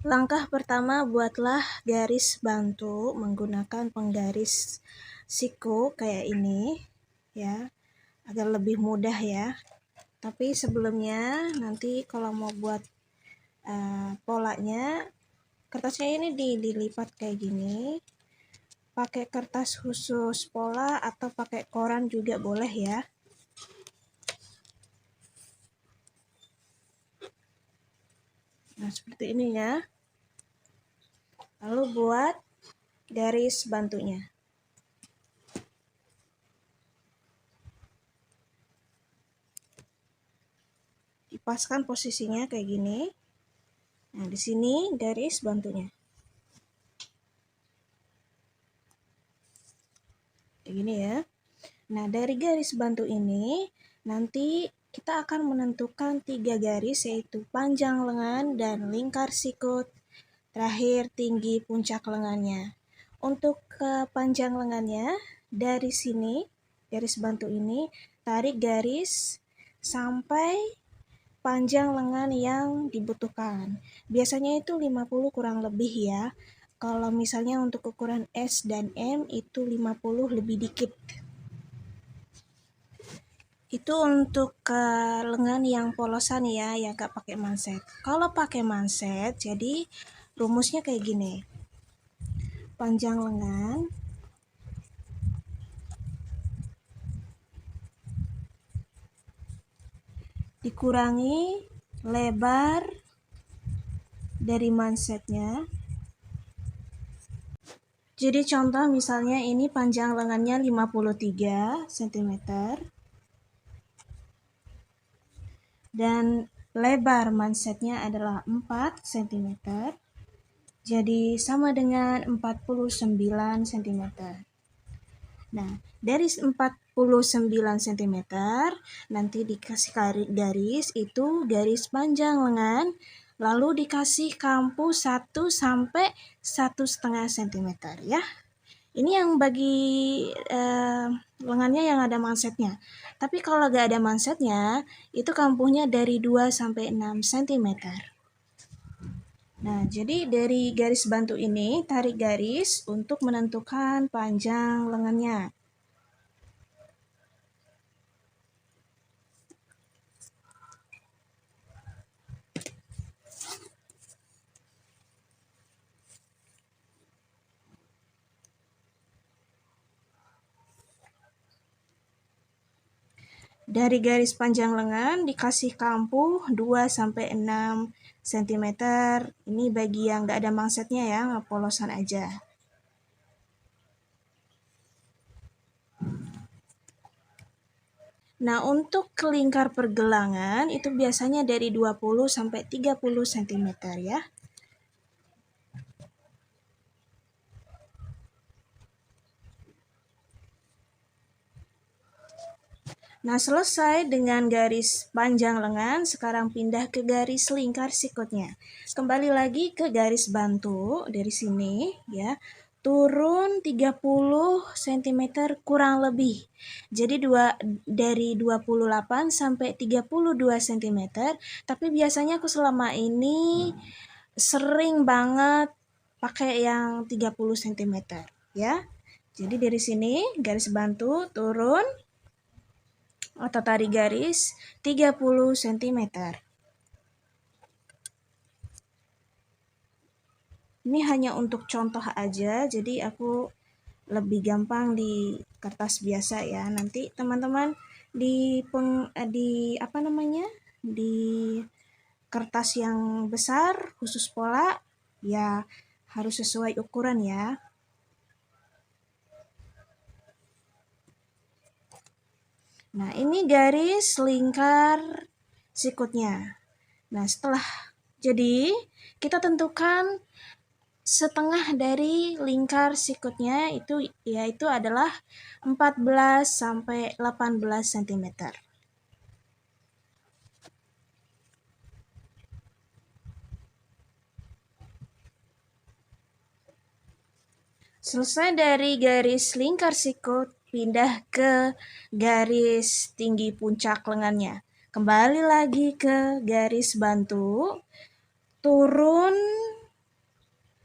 Langkah pertama, buatlah garis bantu menggunakan penggaris siku kayak ini ya, agar lebih mudah ya. Tapi sebelumnya nanti kalau mau buat polanya, kertasnya ini dilipat kayak gini. Pakai kertas khusus pola atau pakai koran juga boleh ya. Nah, seperti ini ya. Lalu buat garis bantunya. Dipaskan posisinya kayak gini. Nah, di sini garis bantunya. Kayak gini ya. Nah, dari garis bantu ini nanti kita akan menentukan 3 garis, yaitu panjang lengan dan lingkar sikut, terakhir tinggi puncak lengannya. Untuk panjang lengannya, dari sini garis bantu ini tarik garis sampai panjang lengan yang dibutuhkan. Biasanya itu 50 kurang lebih ya. Kalau misalnya untuk ukuran S dan M itu 50 lebih dikit. Itu untuk lengan yang polosan ya, yang gak pakai manset. Kalau pakai manset, jadi rumusnya kayak gini. Panjang lengan dikurangi lebar dari mansetnya. Jadi contoh misalnya ini panjang lengannya 53 cm. Dan lebar mansetnya adalah 4 cm. Jadi sama dengan 49 cm. Nah, dari 49 cm nanti dikasih garis, itu garis panjang lengan, lalu dikasih kampu 1 sampai 1,5 cm ya. Ini yang bagi lengannya yang ada mansetnya. Tapi kalau gak ada mansetnya, itu kampuhnya dari 2 sampai 6 cm. Nah, jadi dari garis bantu ini, tarik garis untuk menentukan panjang lengannya. Dari garis panjang lengan dikasih kampu 2 sampai 6 cm. Ini bagi yang nggak ada mansetnya ya, polosan aja. Nah, untuk lingkar pergelangan itu biasanya dari 20 sampai 30 cm ya. Nah, selesai dengan garis panjang lengan, sekarang pindah ke garis lingkar sikutnya. Kembali lagi ke garis bantu dari sini ya. Turun 30 cm kurang lebih. Jadi dari 28 sampai 32 cm, tapi biasanya aku selama ini sering banget pakai yang 30 cm ya. Jadi dari sini garis bantu turun atau tarik garis 30 cm. Ini hanya untuk contoh aja, jadi aku lebih gampang di kertas biasa ya. Nanti teman-teman di apa namanya? Di kertas yang besar khusus pola ya harus sesuai ukuran ya. Nah, ini garis lingkar sikutnya. Nah, setelah jadi kita tentukan setengah dari lingkar sikutnya itu yaitu adalah 14 sampai 18 cm. Selesai dari garis lingkar sikut, pindah ke garis tinggi puncak lengannya. Kembali lagi ke garis bantu, turun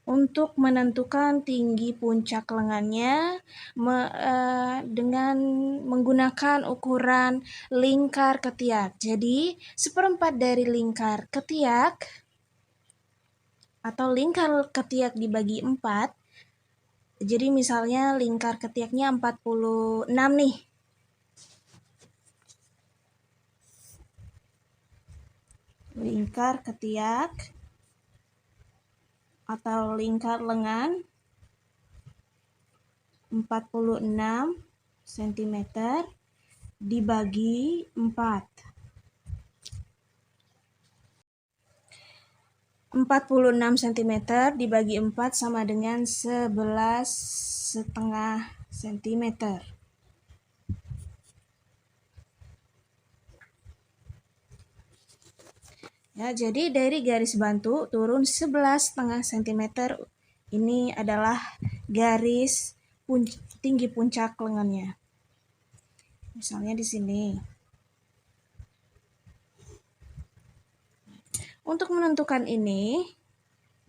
untuk menentukan tinggi puncak lengannya dengan menggunakan ukuran lingkar ketiak. Jadi, 1/4 dari lingkar ketiak atau lingkar ketiak dibagi 4. Jadi misalnya lingkar ketiaknya 46 nih. Lingkar ketiak atau lingkar lengan 46 cm dibagi 4. 46 cm dibagi 4 sama dengan 11,5 cm. Ya, jadi dari garis bantu turun 11,5 cm. Ini adalah garis tinggi puncak lengannya. Misalnya di sini. Untuk menentukan ini,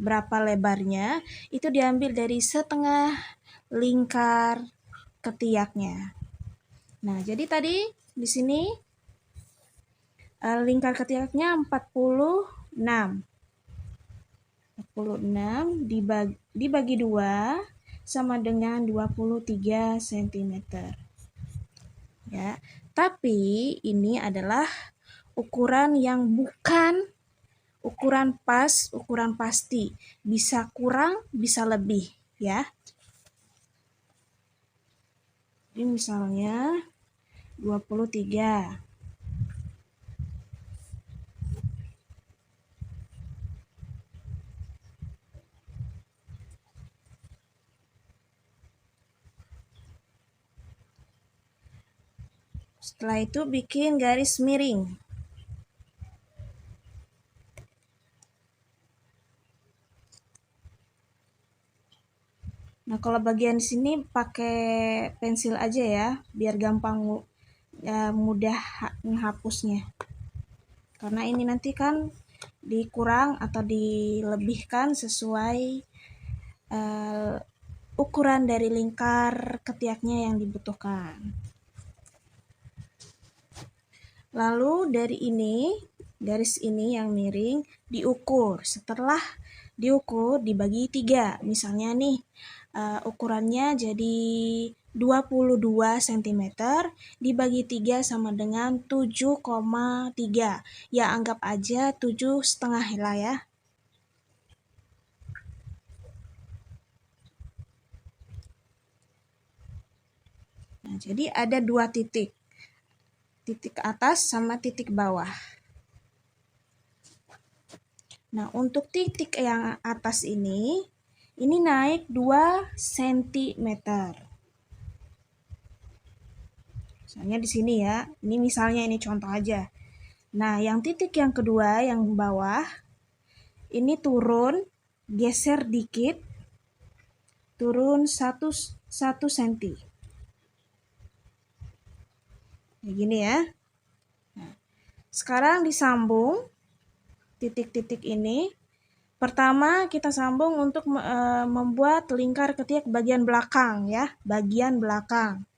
berapa lebarnya, itu diambil dari setengah lingkar ketiaknya. Nah, jadi tadi di sini lingkar ketiaknya 46. 46 dibagi 2 sama dengan 23 cm. Ya, tapi ini adalah ukuran yang bukan ukuran pas, ukuran pasti. Bisa kurang, bisa lebih, ya. Jadi misalnya 23. Setelah itu bikin garis miring. Nah, kalau bagian sini pakai pensil aja ya, biar gampang mudah menghapusnya. Karena ini nanti kan dikurang atau dilebihkan sesuai ukuran dari lingkar ketiaknya yang dibutuhkan. Lalu dari ini, garis ini yang miring diukur. Setelah diukur dibagi 3. Misalnya nih, ukurannya jadi 22 cm dibagi 3 sama dengan 7,3. Ya, anggap aja 7,5 lah ya. Nah, jadi ada 2 titik. Titik atas sama titik bawah. Nah, untuk titik yang atas ini naik 2 cm. Misalnya di sini ya, ini misalnya ini contoh aja. Nah, yang titik yang kedua, yang bawah, ini turun, geser dikit, turun 1 cm. Kayak gini ya. Nah, sekarang disambung titik-titik ini. Pertama kita sambung untuk membuat lingkar ketiak bagian belakang ya, bagian belakang.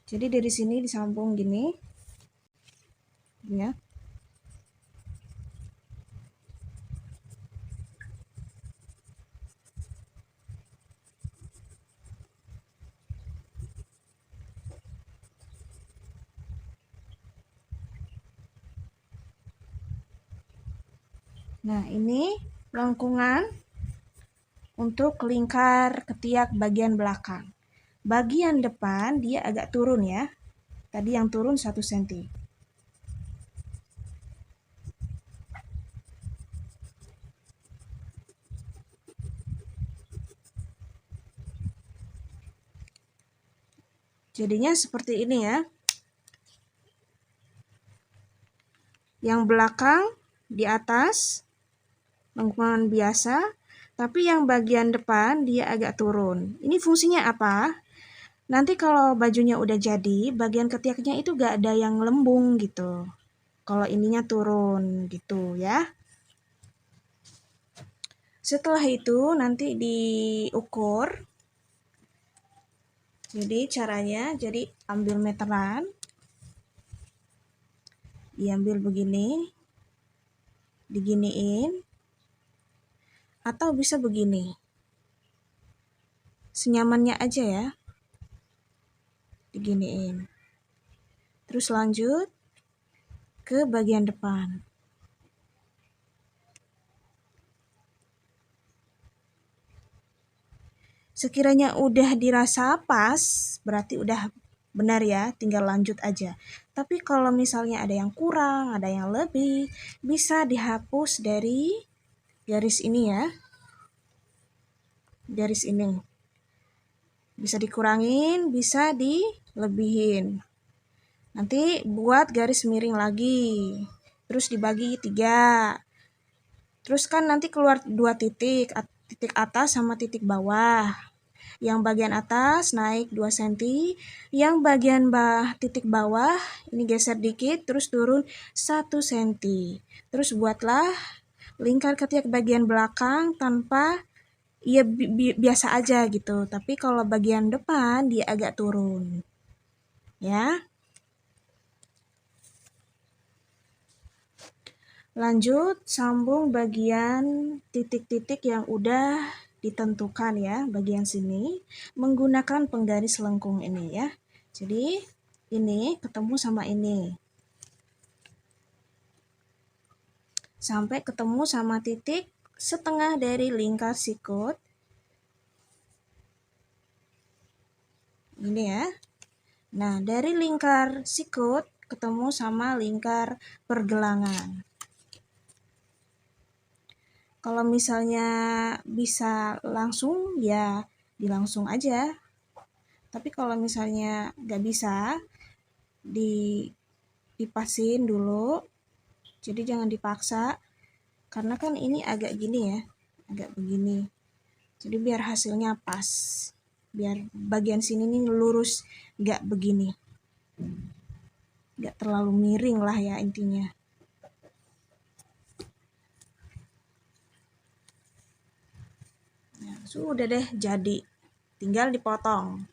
Jadi dari sini disambung gini. Ya. Nah, ini lengkungan untuk lingkar ketiak bagian belakang. Bagian depan dia agak turun ya. Tadi yang turun 1 cm. Jadinya seperti ini ya. Yang belakang di atas lengkungan biasa, tapi yang bagian depan dia agak turun. Ini fungsinya apa? Nanti kalau bajunya udah jadi, bagian ketiaknya itu gak ada yang lembung gitu. Kalau ininya turun gitu ya. Setelah itu nanti diukur. Jadi caranya, jadi ambil meteran, diambil begini, diginiin, atau bisa begini. Senyamannya aja ya, diginiin. Terus lanjut ke bagian depan. Sekiranya udah dirasa pas, berarti udah benar ya, tinggal lanjut aja. Tapi kalau misalnya ada yang kurang, ada yang lebih, bisa dihapus dari garis ini ya. Garis ini. Bisa dikurangin, bisa dilebihin. Nanti buat garis miring lagi. Terus dibagi 3. Terus kan nanti keluar 2 titik, titik atas sama titik bawah. Yang bagian atas naik 2 cm, yang bagian titik bawah ini geser dikit, terus turun 1 cm. Terus buatlah lingkar ketiak bagian belakang tanpa, ya biasa aja gitu, tapi kalau bagian depan dia agak turun. Ya. Lanjut, sambung bagian titik-titik yang udah ditentukan ya, bagian sini, menggunakan penggaris lengkung ini ya. Jadi, ini ketemu sama ini. Sampai ketemu sama titik setengah dari lingkar sikut. Ini ya. Nah, dari lingkar sikut ketemu sama lingkar pergelangan. Kalau misalnya bisa langsung, ya dilangsung aja. Tapi kalau misalnya nggak bisa, dipasin dulu. Jadi jangan dipaksa, karena kan ini agak gini ya, agak begini. Jadi biar hasilnya pas. Biar bagian sini nih lurus, nggak begini. Nggak terlalu miring lah ya intinya. Nah, sudah deh jadi. Tinggal dipotong.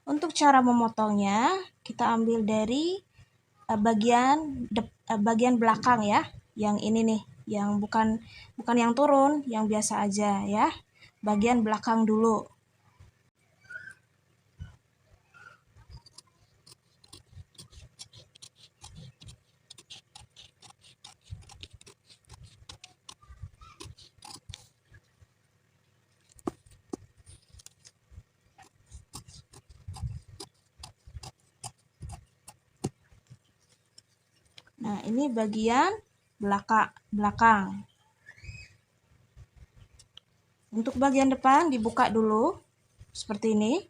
Untuk cara memotongnya, kita ambil dari bagian belakang ya. Yang ini nih, yang bukan yang turun, yang biasa aja ya. Bagian belakang dulu. Nah, ini bagian belakang. Untuk bagian depan dibuka dulu, seperti ini.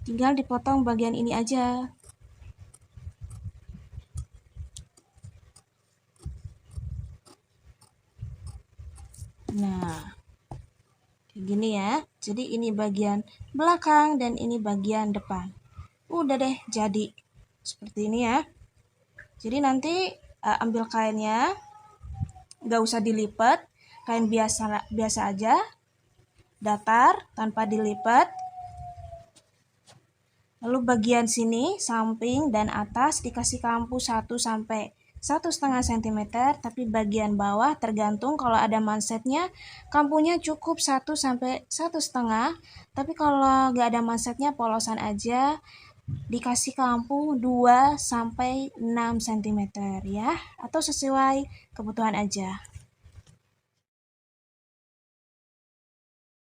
Tinggal dipotong bagian ini aja. Nah, kayak gini ya. Jadi ini bagian belakang dan ini bagian depan. Udah deh jadi. Seperti ini ya. Jadi nanti ambil kainnya, nggak usah dilipat, kain biasa aja, datar tanpa dilipat. Lalu bagian sini, samping dan atas dikasih kampu 1 sampai 1,5 cm, tapi bagian bawah tergantung, kalau ada mansetnya, kampunya cukup 1 sampai 1,5, tapi kalau nggak ada mansetnya polosan aja, dikasih kampu 2 sampai 6 cm ya, atau sesuai kebutuhan aja.